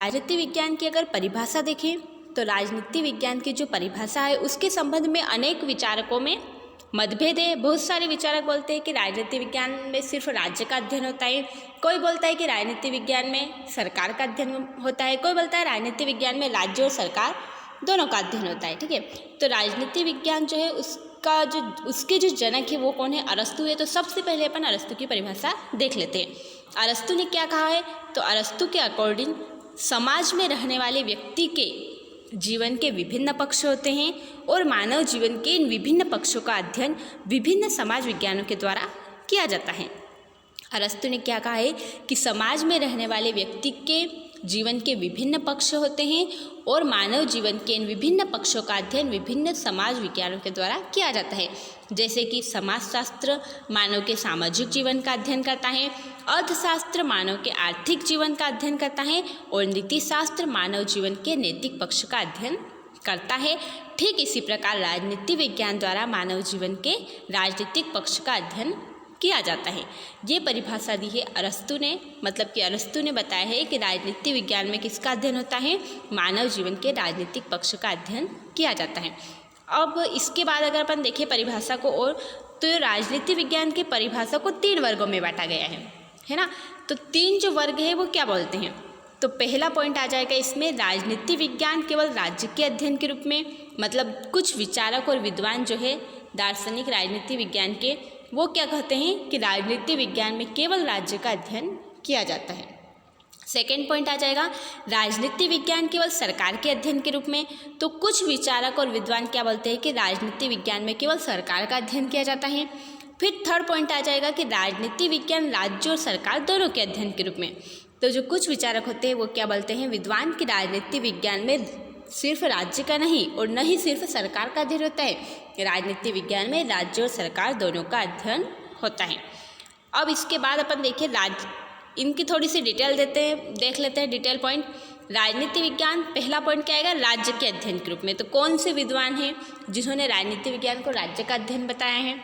राजनीति विज्ञान की अगर परिभाषा देखें तो राजनीति विज्ञान की जो परिभाषा है उसके संबंध में अनेक विचारकों में मतभेद है। बहुत सारे विचारक बोलते हैं कि राजनीति विज्ञान में सिर्फ राज्य का अध्ययन होता है, कोई बोलता है कि राजनीति विज्ञान में सरकार का अध्ययन होता है, कोई बोलता है राजनीति विज्ञान में राज्य और सरकार दोनों का अध्ययन होता है। ठीक है, तो राजनीति विज्ञान जो है उसके जो जनक है वो कौन है? अरस्तु है। तो सबसे पहले अपन अरस्तु की परिभाषा देख लेते हैं। अरस्तु ने क्या कहा है? तो अरस्तु के अकॉर्डिंग समाज में रहने वाले व्यक्ति के जीवन के विभिन्न पक्ष होते हैं और मानव जीवन के इन विभिन्न पक्षों का अध्ययन विभिन्न समाज विज्ञानों के द्वारा किया जाता है। अरस्तु ने क्या कहा है कि समाज में रहने वाले व्यक्ति के जीवन के विभिन्न पक्ष होते हैं और मानव जीवन के इन विभिन्न पक्षों का अध्ययन विभिन्न समाज विज्ञानों के द्वारा किया जाता है। जैसे कि समाजशास्त्र मानव के सामाजिक जीवन का अध्ययन करता है, अर्थशास्त्र मानव के आर्थिक जीवन का अध्ययन करता है और नीतिशास्त्र मानव जीवन के नैतिक पक्ष का अध्ययन करता है। ठीक इसी प्रकार राजनीति विज्ञान द्वारा मानव जीवन के राजनीतिक पक्ष का अध्ययन किया जाता है। ये परिभाषा दी है अरस्तु ने, मतलब कि अरस्तु ने बताया है कि राजनीति विज्ञान में किसका अध्ययन होता है? मानव जीवन के राजनीतिक पक्ष का अध्ययन किया जाता है। अब इसके बाद अगर अपन देखें परिभाषा को और, तो राजनीति विज्ञान की परिभाषा को 3 वर्गों में बांटा गया है ना। तो 3 जो वर्ग है वो क्या बोलते हैं? तो पहला पॉइंट आ जाएगा इसमें, राजनीति विज्ञान केवल राज्य के अध्ययन के रूप में, मतलब कुछ विचारक और विद्वान जो है दार्शनिक राजनीति विज्ञान के, वो क्या कहते हैं कि राजनीति विज्ञान में केवल राज्य का अध्ययन किया जाता है। सेकेंड पॉइंट आ जाएगा राजनीति विज्ञान केवल सरकार के अध्ययन के रूप में। तो कुछ विचारक और विद्वान क्या बोलते हैं कि राजनीति विज्ञान में केवल सरकार का अध्ययन किया जाता है। फिर थर्ड पॉइंट आ जाएगा कि राजनीति विज्ञान राज्य और सरकार दोनों के अध्ययन के रूप में। तो जो कुछ विचारक होते हैं वो क्या बोलते हैं विद्वान की राजनीति विज्ञान में सिर्फ राज्य का नहीं और न ही सिर्फ सरकार का अध्ययन होता है, राजनीति विज्ञान में राज्य और सरकार दोनों का अध्ययन होता है। अब इसके बाद अपन देखिए इनकी थोड़ी सी डिटेल देख लेते हैं डिटेल पॉइंट। राजनीति विज्ञान पहला पॉइंट क्या आएगा? राज्य के अध्ययन के रूप में। तो कौन से विद्वान हैं जिन्होंने राजनीति विज्ञान को राज्य का अध्ययन बताया है?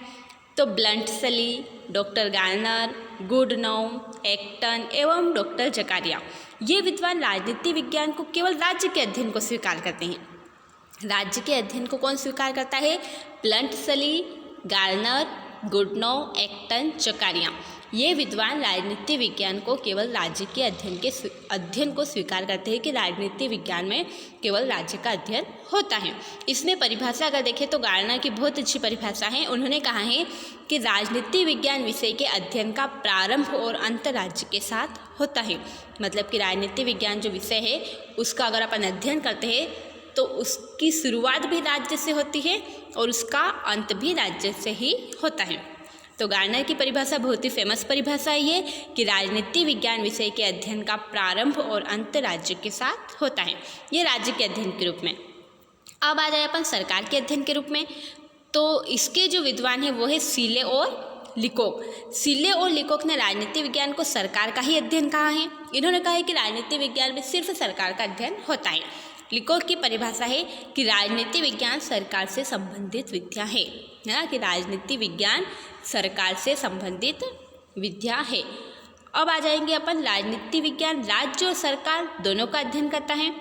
तो ब्लंटसली, डॉक्टर गार्नर, गुडनोम, एक्टन एवं डॉक्टर जकारिया, ये विद्वान राजनीति विज्ञान को केवल राज्य के अध्ययन को स्वीकार करते हैं। राज्य के अध्ययन को कौन स्वीकार करता है? ब्लंटसली, गार्नर, गुडनोव, एक्टन, जकारिया, ये विद्वान राजनीति विज्ञान को केवल राज्य के अध्ययन को स्वीकार करते हैं कि राजनीति विज्ञान में केवल राज्य का अध्ययन होता है। इसमें परिभाषा अगर देखें तो गार्नर की बहुत अच्छी परिभाषा है। उन्होंने कहा है कि राजनीति विज्ञान विषय के अध्ययन का प्रारंभ और अंत राज्य के साथ होता है। मतलब कि राजनीति विज्ञान जो विषय है उसका अगर अपन अध्ययन करते हैं तो उसकी शुरुआत भी राज्य से होती है और उसका अंत भी राज्य से ही होता है। तो गार्नर की परिभाषा बहुत ही फेमस परिभाषा है ये कि राजनीति विज्ञान विषय के अध्ययन का प्रारंभ और अंत राज्य के साथ होता है, ये राज्य के अध्ययन के रूप में। अब आ जाए अपन सरकार के अध्ययन के रूप में। तो इसके जो विद्वान हैं वो है सीले और लिकोक। सीले और लिकोक ने राजनीति विज्ञान को सरकार का ही अध्ययन कहा है। इन्होंने कहा है कि राजनीति विज्ञान में सिर्फ सरकार का अध्ययन होता है। लिकोक की परिभाषा है कि राजनीति विज्ञान सरकार से संबंधित विद्या है ना, कि राजनीति विज्ञान सरकार से संबंधित विद्या है। अब आ जाएंगे अपन राजनीति विज्ञान राज्य और सरकार दोनों का अध्ययन करता है।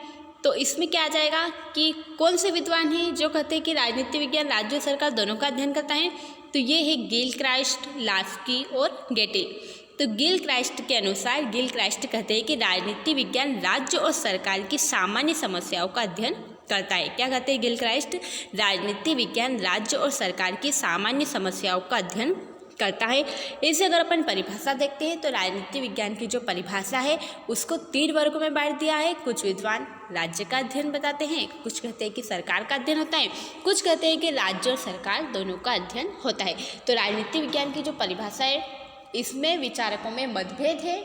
तो इसमें क्या आ जाएगा कि कौन से विद्वान हैं जो कहते हैं कि राजनीति विज्ञान राज्य और सरकार दोनों का अध्ययन करता है? तो ये है गिलक्राइस्ट, लास्की और गेटिल। तो गिलक्राइस्ट के अनुसार गिलक्राइस्ट कहते हैं कि राजनीति विज्ञान राज्य और सरकार की सामान्य समस्याओं का अध्ययन करता है। क्या कहते हैं गिलक्राइस्ट? राजनीति विज्ञान राज्य और सरकार की सामान्य समस्याओं का अध्ययन करता है। इसे अगर अपन परिभाषा देखते हैं तो राजनीति विज्ञान की जो परिभाषा है उसको 3 वर्गों में बांट दिया है। कुछ विद्वान राज्य का अध्ययन बताते हैं, कुछ कहते हैं कि सरकार का अध्ययन होता है, कुछ कहते हैं कि राज्य और सरकार दोनों का अध्ययन होता है। तो राजनीति विज्ञान की जो परिभाषा है इसमें विचारकों में मतभेद है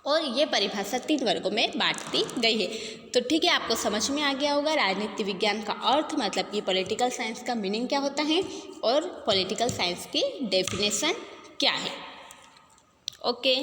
और ये परिभाषा 3 वर्गों में बांट दी गई है। तो ठीक है, आपको समझ में आ गया होगा राजनीति विज्ञान का अर्थ, मतलब कि पॉलिटिकल साइंस का मीनिंग क्या होता है और पॉलिटिकल साइंस की डेफिनेशन क्या है। ओके।